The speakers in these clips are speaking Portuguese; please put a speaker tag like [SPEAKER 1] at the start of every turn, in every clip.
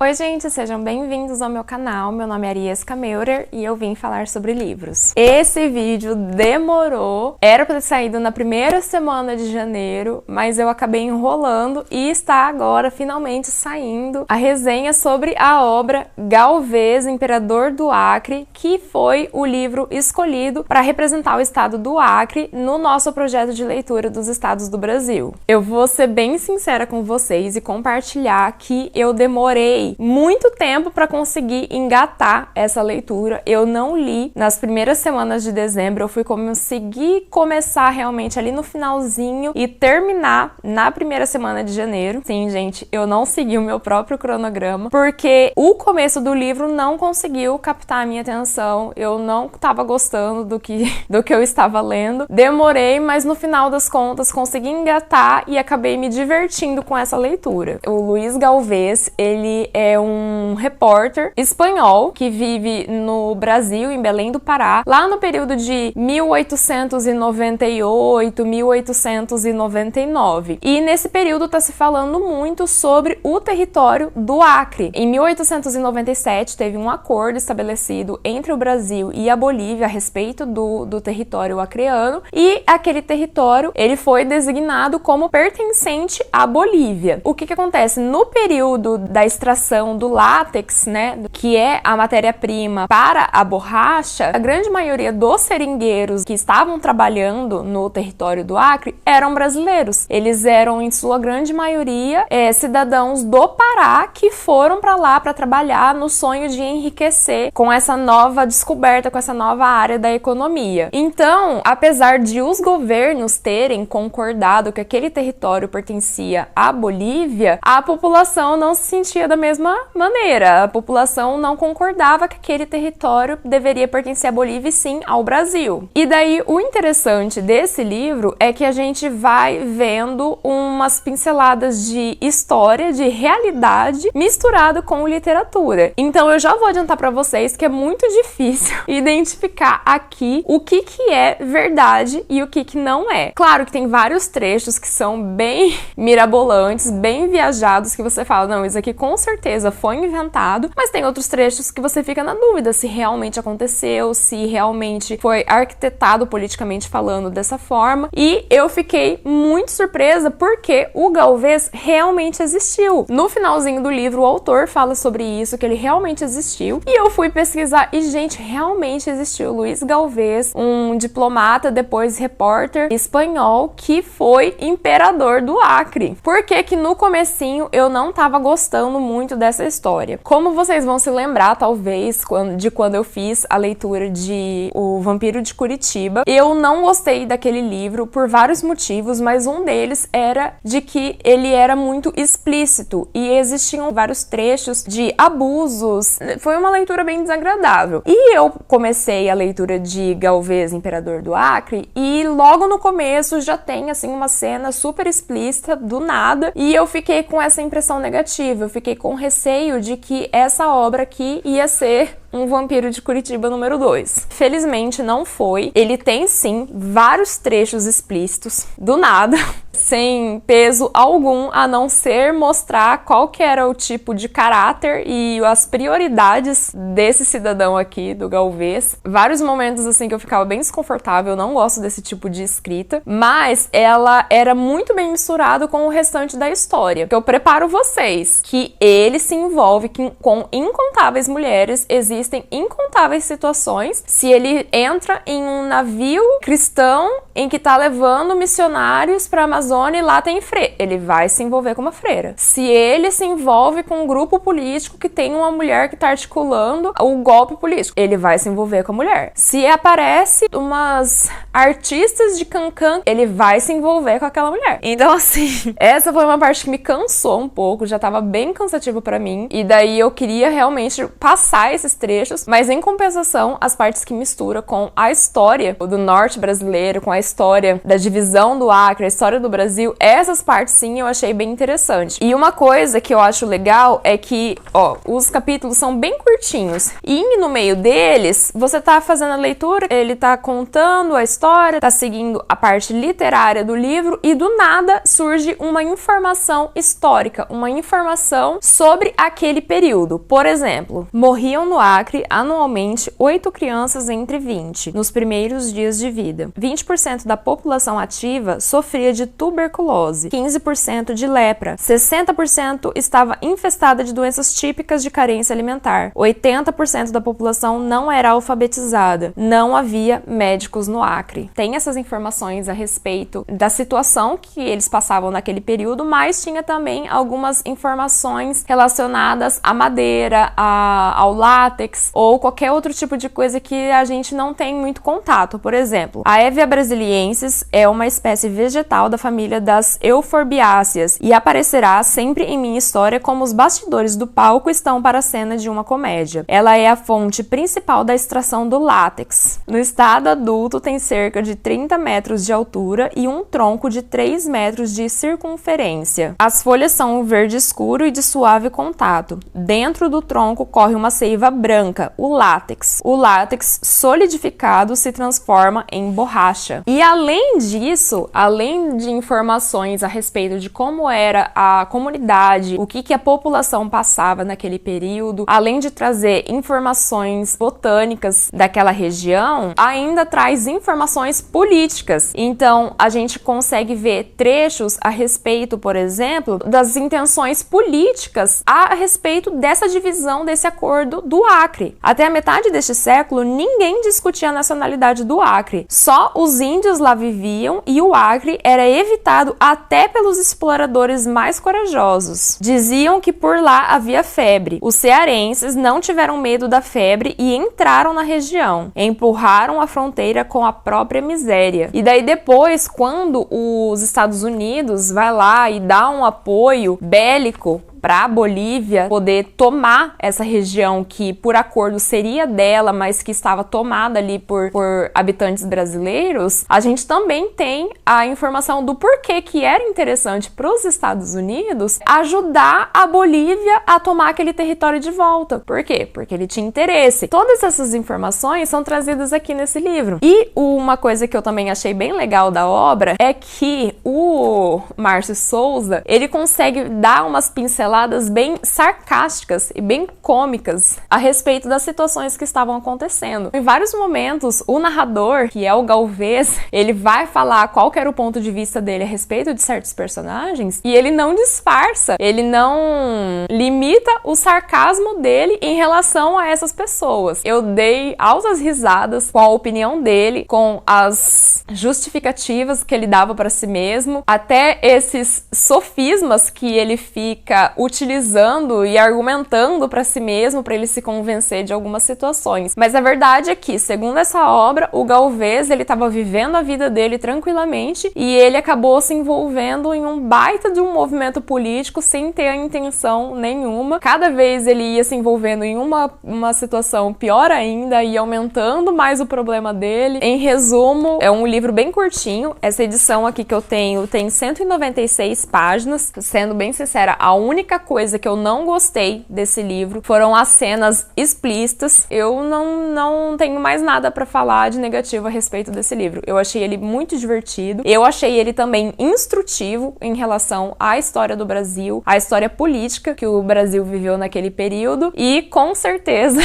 [SPEAKER 1] Oi gente, sejam bem-vindos ao meu canal. Meu nome é Arieska Meurer e eu vim falar sobre livros. Esse vídeo demorou, era para ter saído na primeira semana de janeiro, mas eu acabei enrolando e está agora finalmente saindo a resenha sobre a obra Galvez, Imperador do Acre, que foi o livro escolhido para representar o estado do Acre no nosso projeto de leitura dos estados do Brasil. Eu vou ser bem sincera com vocês e compartilhar que eu demorei muito tempo para conseguir engatar essa leitura. Eu não li nas primeiras semanas de dezembro, eu fui conseguir começar realmente ali no finalzinho e terminar na primeira semana de janeiro. Sim, gente, eu não segui o meu próprio cronograma, porque o começo do livro não conseguiu captar a minha atenção, eu não estava gostando do que eu estava lendo. Demorei, mas no final das contas consegui engatar e acabei me divertindo com essa leitura. O Luiz Galvez, ele é um repórter espanhol que vive no Brasil, em Belém do Pará, lá no período de 1898, 1899. E nesse período está se falando muito sobre o território do Acre. Em 1897 teve um acordo estabelecido entre o Brasil e a Bolívia a respeito do território acreano, e aquele território ele foi designado como pertencente à Bolívia. O que acontece? No período da extração do látex, né, que é a matéria-prima para a borracha, a grande maioria dos seringueiros que estavam trabalhando no território do Acre eram brasileiros. Eles eram, em sua grande maioria, cidadãos do Pará que foram para lá para trabalhar no sonho de enriquecer com essa nova descoberta, com essa nova área da economia. Então, apesar de os governos terem concordado que aquele território pertencia à Bolívia, a população não se sentia da mesma maneira. A população não concordava que aquele território deveria pertencer à Bolívia e sim ao Brasil. E daí o interessante desse livro é que a gente vai vendo umas pinceladas de história, de realidade, misturado com literatura. Então eu já vou adiantar para vocês que é muito difícil identificar aqui o que é verdade e o que não é. Claro que tem vários trechos que são bem mirabolantes, bem viajados, que você fala, não, isso aqui com certeza foi inventado, mas tem outros trechos que você fica na dúvida se realmente aconteceu, se realmente foi arquitetado politicamente falando dessa forma. E eu fiquei muito surpresa porque o Galvez realmente existiu. No finalzinho do livro, o autor fala sobre isso, que ele realmente existiu, e eu fui pesquisar e, gente, realmente existiu. Luiz Galvez, um diplomata, depois repórter espanhol, que foi imperador do Acre. Por que que no comecinho eu não tava gostando muito dessa história? Como vocês vão se lembrar, talvez, quando eu fiz a leitura de O Vampiro de Curitiba, eu não gostei daquele livro por vários motivos, mas um deles era de que ele era muito explícito e existiam vários trechos de abusos. Foi uma leitura bem desagradável. E eu comecei a leitura de Galvez, Imperador do Acre, e logo no começo já tem, assim, uma cena super explícita do nada, e eu fiquei com essa impressão negativa, eu fiquei com receio de que essa obra aqui ia ser um Vampiro de Curitiba número 2. Felizmente não foi. Ele tem sim vários trechos explícitos do nada, sem peso algum, a não ser mostrar qual que era o tipo de caráter e as prioridades desse cidadão aqui, do Galvez. Vários momentos assim que eu ficava bem desconfortável, eu não gosto desse tipo de escrita, mas ela era muito bem misturado com o restante da história. Eu preparo vocês que ele se envolve com incontáveis mulheres, existem incontáveis situações. Se ele entra em um navio cristão em que tá levando missionários para a Amazônia e lá tem freira, ele vai se envolver com uma freira. Se ele se envolve com um grupo político que tem uma mulher que tá articulando o golpe político, ele vai se envolver com a mulher. Se aparece umas artistas de cancan, ele vai se envolver com aquela mulher. Então, assim, essa foi uma parte que me cansou um pouco, já tava bem cansativo para mim, e daí eu queria realmente passar esses trechos, mas em compensação, as partes que mistura com a história do norte brasileiro, com a história da divisão do Acre, a história do Brasil, essas partes parte, sim, eu achei bem interessante. E uma coisa que eu acho legal é que, ó, os capítulos são bem curtinhos. E no meio deles, você tá fazendo a leitura, ele tá contando a história, tá seguindo a parte literária do livro e do nada surge uma informação histórica, uma informação sobre aquele período. Por exemplo, morriam no Acre anualmente 8 crianças entre 20 nos primeiros dias de vida. 20% da população ativa sofria de tuberculose, 15% de lepra, 60% estava infestada de doenças típicas de carência alimentar, 80% da população não era alfabetizada, não havia médicos no Acre. Tem essas informações a respeito da situação que eles passavam naquele período, mas tinha também algumas informações relacionadas à madeira, ao látex ou qualquer outro tipo de coisa que a gente não tem muito contato. Por exemplo, a Hevea brasiliensis é uma espécie vegetal da família das euforbiáceas e aparecerá sempre em minha história como os bastidores do palco estão para a cena de uma comédia. Ela é a fonte principal da extração do látex. No estado adulto tem cerca de 30 metros de altura e um tronco de 3 metros de circunferência. As folhas são verde escuro e de suave contato. Dentro do tronco corre uma seiva branca, o látex. O látex solidificado se transforma em borracha. E além disso, além de informações a respeito de como era a comunidade, o que a população passava naquele período, além de trazer informações botânicas daquela região, ainda traz informações políticas. Então, a gente consegue ver trechos a respeito, por exemplo, das intenções políticas a respeito dessa divisão, desse acordo do Acre. Até a metade deste século, ninguém discutia a nacionalidade do Acre. Só os índios lá viviam e o Acre era evitado até pelos exploradores mais corajosos. Diziam que por lá havia febre. Os cearenses não tiveram medo da febre e entraram na região. Empurraram a fronteira com a própria miséria. E daí depois, quando os Estados Unidos vai lá e dá um apoio bélico para a Bolívia poder tomar essa região que por acordo seria dela, mas que estava tomada ali por habitantes brasileiros, a gente também tem a informação do porquê que era interessante para os Estados Unidos ajudar a Bolívia a tomar aquele território de volta. Por quê? Porque ele tinha interesse. Todas essas informações são trazidas aqui nesse livro. E uma coisa que eu também achei bem legal da obra é que o Márcio Souza, ele consegue dar umas pinceladas bem sarcásticas e bem cômicas a respeito das situações que estavam acontecendo. Em vários momentos, o narrador, que é o Galvez, ele vai falar qual que era o ponto de vista dele a respeito de certos personagens e ele não disfarça, ele não limita o sarcasmo dele em relação a essas pessoas. Eu dei altas risadas com a opinião dele, com as justificativas que ele dava para si mesmo, até esses sofismas que ele fica utilizando e argumentando para si mesmo, para ele se convencer de algumas situações. Mas a verdade é que, segundo essa obra, o Galvez, ele estava vivendo a vida dele tranquilamente e ele acabou se envolvendo em um baita de um movimento político sem ter a intenção nenhuma. Cada vez ele ia se envolvendo em uma situação pior ainda e aumentando mais o problema dele. Em resumo, é um livro bem curtinho. Essa edição aqui que eu tenho tem 196 páginas. Sendo bem sincera, a única coisa que eu não gostei desse livro foram as cenas explícitas. Eu não tenho mais nada para falar de negativo a respeito desse livro. Eu achei ele muito divertido. Eu achei ele também instrutivo em relação à história do Brasil, à história política que o Brasil viveu naquele período e, com certeza,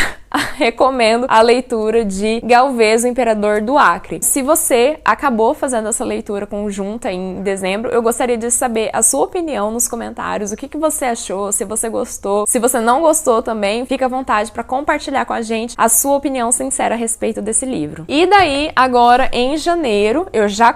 [SPEAKER 1] recomendo a leitura de Galvez, o Imperador do Acre. Se você acabou fazendo essa leitura conjunta em dezembro, eu gostaria de saber a sua opinião nos comentários, o que você achou, se você gostou. Se você não gostou também, fica à vontade para compartilhar com a gente a sua opinião sincera a respeito desse livro. E daí, agora em janeiro, eu já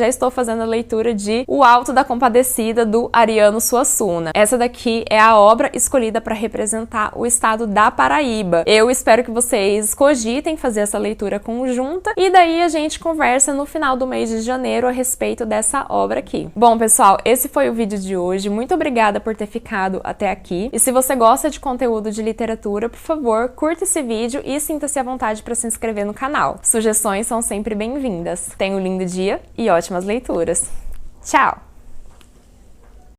[SPEAKER 1] estou fazendo a leitura de O Alto da Compadecida, do Ariano Suassuna. Essa daqui é a obra escolhida para representar o estado da Paraíba. Eu espero que vocês cogitem fazer essa leitura conjunta e daí a gente conversa no final do mês de janeiro a respeito dessa obra aqui. Bom, pessoal, esse foi o vídeo de hoje. Muito obrigada por ter ficado até aqui. E se você gosta de conteúdo de literatura, por favor, curta esse vídeo e sinta-se à vontade para se inscrever no canal. Sugestões são sempre bem-vindas. Tenha um lindo dia e ótimas leituras. Tchau!